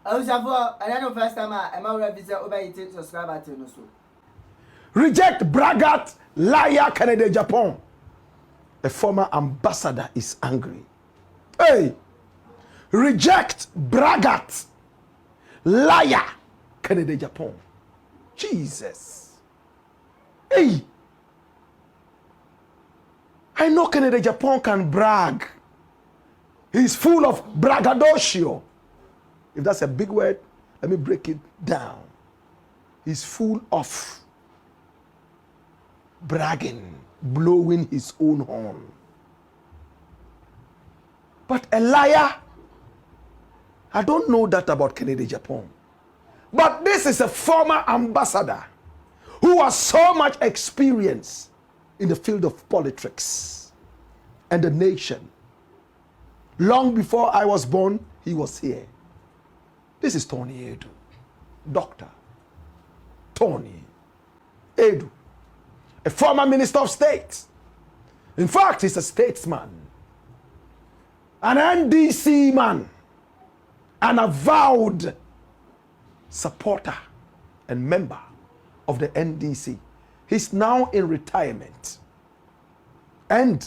Owusubempah, I don't know first time I'm already visit subscriber to no so. Reject Braggart, liar, Kennedyagyapong. A former ambassador is angry. Hey! Reject Braggart, liar, Kennedyagyapong. Jesus. Hey! I know Kennedyagyapong can brag. He's full of braggadocio. If that's a big word, let me break it down. He's full of bragging, blowing his own horn. But a liar, I don't know that about Kennedyagyapong. But this is a former ambassador who has so much experience in the field of politics and the nation. Long before I was born, he was here. This is Tony Edu, Dr. Tony Edu, a former minister of state. In fact, he's a statesman, an NDC man, an avowed supporter and member of the NDC. He's now in retirement, and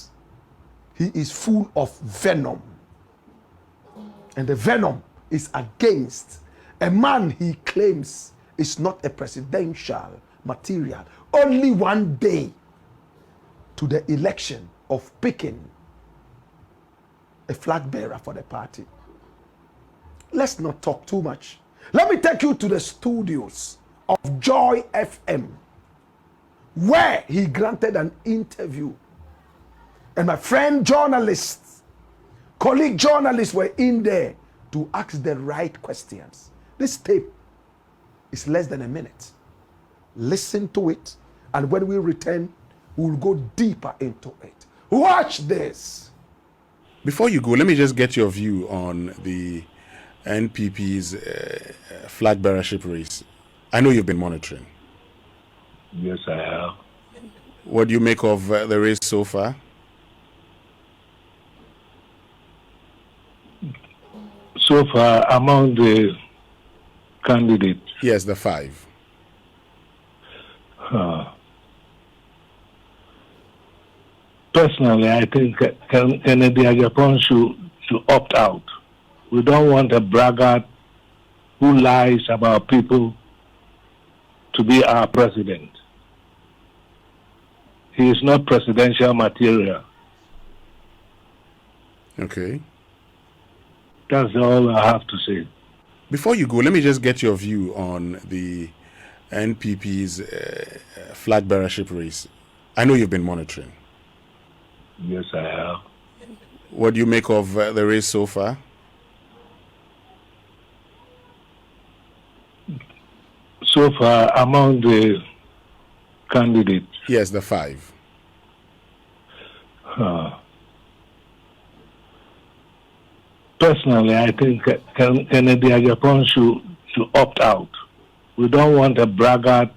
he is full of venom. And the venom is against a man he claims is not a presidential material. Only one day to the election of picking a flag bearer for the party. Let's not talk too much. Let me take you to the studios of Joy FM, where he granted an interview. And my friend journalists, colleague journalists were in there to ask the right questions. This tape is less than a minute. Listen to it, and when we return, we'll go deeper into it. Watch this. Before you go, let me just get your view on the NPP's flag bearership race. I know you've been monitoring. Yes, I have. What do you make of the race so far? So far, among the candidates, Yes, the 5. Personally, I think Kennedyagyapong should opt out. We don't want a braggart who lies about people to be our president. He is not presidential material. Okay. That's all I have to say. Before you go, let me just get your view on the NPP's flag bearership race. I know you've been monitoring. Yes, I have. What do you make of the race so far? So far, among the candidates, Yes, the 5. Personally, I think Kennedyagyapong should opt out. We don't want a braggart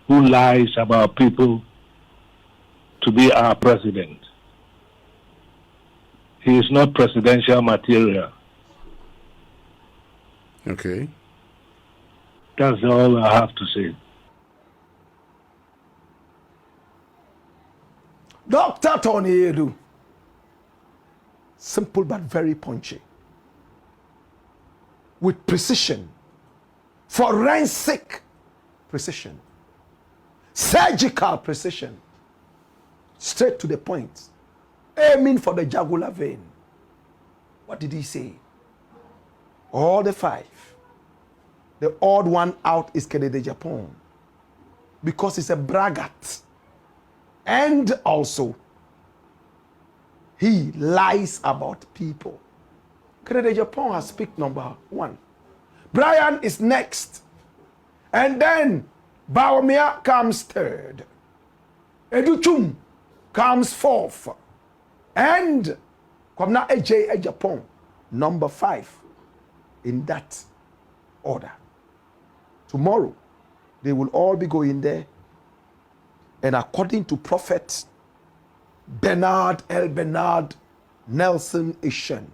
who lies about people to be our president. He is not presidential material. Okay. That's all I have to say. Dr. Tony Edu. Simple but very punchy. With precision. Forensic precision. Surgical precision. Straight to the point. Aiming for the jugular vein. What did he say? All the 5. The odd one out is Kennedyagyapong, because he's a braggart. And also, he lies about people. Kennedyagyapong has picked number 1. Brian is next. And then Bawumia comes 3rd. Educhum comes 4th. And Kwabena Agyapong, number 5. In that order. Tomorrow, they will all be going there. And according to Prophet Bernard Nelson Ishen,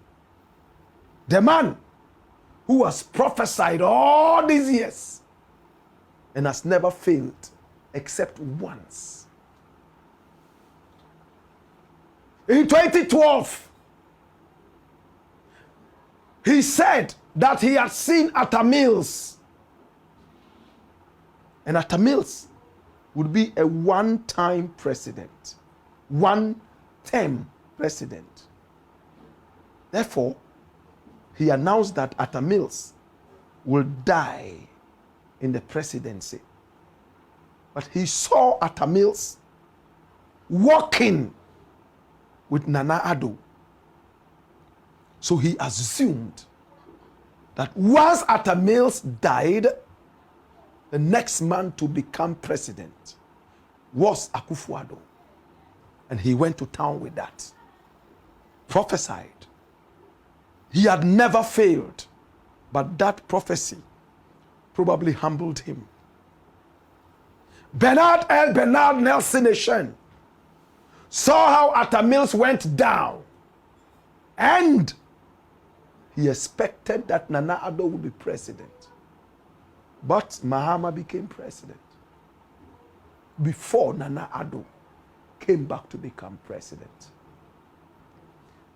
the man who has prophesied all these years and has never failed except once. In 2012, he said that he had seen Atta Mills, and Atta Mills would be a one-time president, one-term president. Therefore, he announced that Atta Mills will die in the presidency. But he saw Atta Mills walking with Nana Addo. So he assumed that once Atta Mills died, the next man to become president was Akufo-Addo. And he went to town with that. Prophesied. He had never failed, but that prophecy probably humbled him. Bernard Nelson Nation saw how Atta Mills went down, and he expected that Nana Addo would be president. But Mahama became president before Nana Addo came back to become president.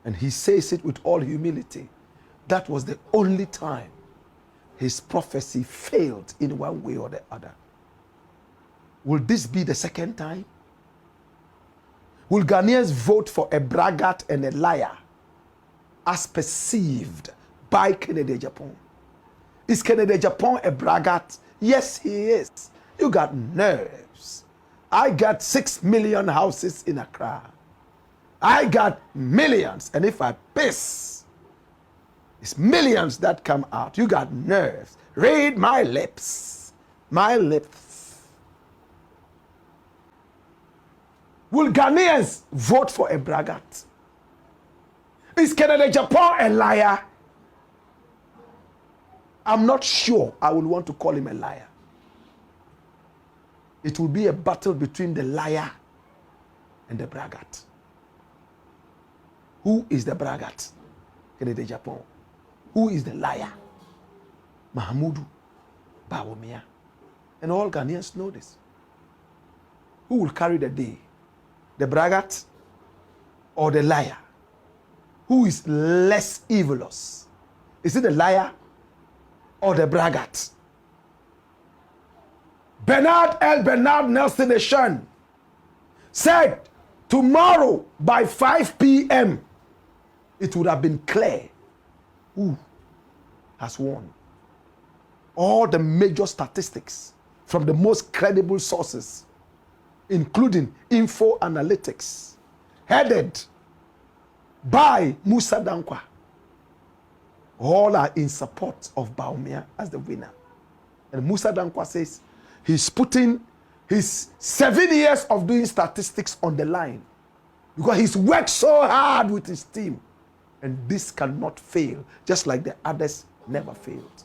And he says it with all humility. That was the only time his prophecy failed in one way or the other. Will this be the second time? Will Ghanaians vote for a braggart and a liar as perceived by Kennedy-Agyapong? Is Kennedy-Agyapong a braggart? Yes, he is. You got nerves. I got 6 million houses in Accra. I got millions, and if I piss, it's millions that come out. You got nerves. Read my lips. My lips. Will Ghanaians vote for a braggart? Is Kennedy-Agyapong a liar? I'm not sure I will want to call him a liar. It will be a battle between the liar and the braggart. Who is the braggart? Kennedy-Agyapong. Who is the liar? Mahamudu, Bawumia. And all Ghanaians know this. Who will carry the day? The braggart or the liar? Who is less evilous? Is it the liar or the braggart? Bernard Nelson Nation said tomorrow by 5 p.m. it would have been clear who has won. All the major statistics from the most credible sources, including Info Analytics, headed by Musa Dankwa, all are in support of Bawumia as the winner. And Musa Dankwa says he's putting his 7 years of doing statistics on the line because he's worked so hard with his team. And this cannot fail, just like the others never failed.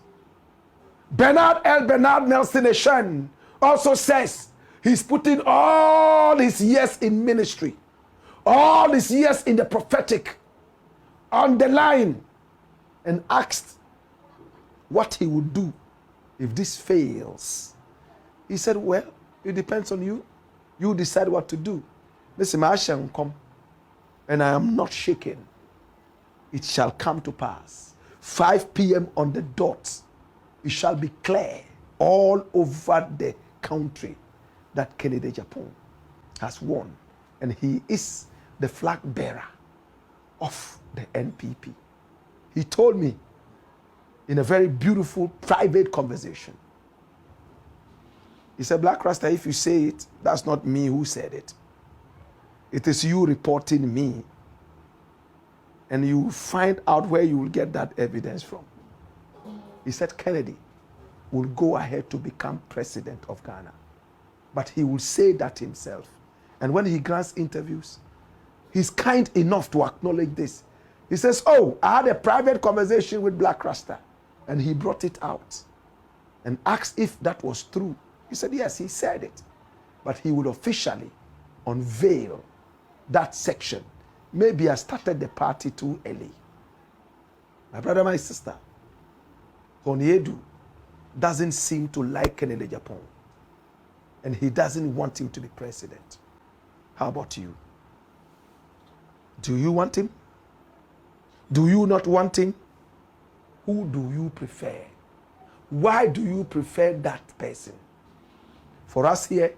Bernard Nelson Nation also says he's putting all his years in ministry, all his years in the prophetic on the line, and asked what he would do if this fails. He said, well, it depends on you. You decide what to do. Listen, I shall come, and I am not shaken. It shall come to pass. 5 p.m. on the dot, it shall be clear all over the country that Kennedy-Agyapong has won. And he is the flag bearer of the NPP. He told me in a very beautiful private conversation. He said, blakkrasta, if you say it, that's not me who said it. It is you reporting me. And you will find out where you will get that evidence from. He said Kennedy will go ahead to become president of Ghana. But he will say that himself. And when he grants interviews, he's kind enough to acknowledge this. He says, oh, I had a private conversation with blakkrasta. And he brought it out and asked if that was true. He said, yes, he said it. But he would officially unveil that section. Maybe I started the party too early. My brother, my sister, Koniedu doesn't seem to like Kennedy-Agyapong, and he doesn't want him to be president. How about you? Do you want him? Do you not want him? Who do you prefer? Why do you prefer that person? For us here,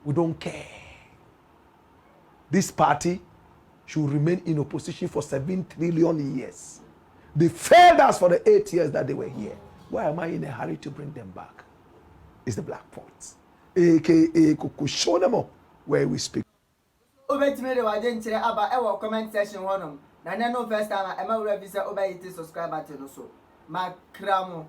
we don't care. This party should remain in opposition for 7 trillion years. They failed us for the 8 years that they were here. Why am I in a hurry to bring them back? It's the black points, aka Kukushonemo, where we speak. Obetime de waje nkyere aba e wo comment section honom. Na no first time am I ready to subscribe button so. Makramo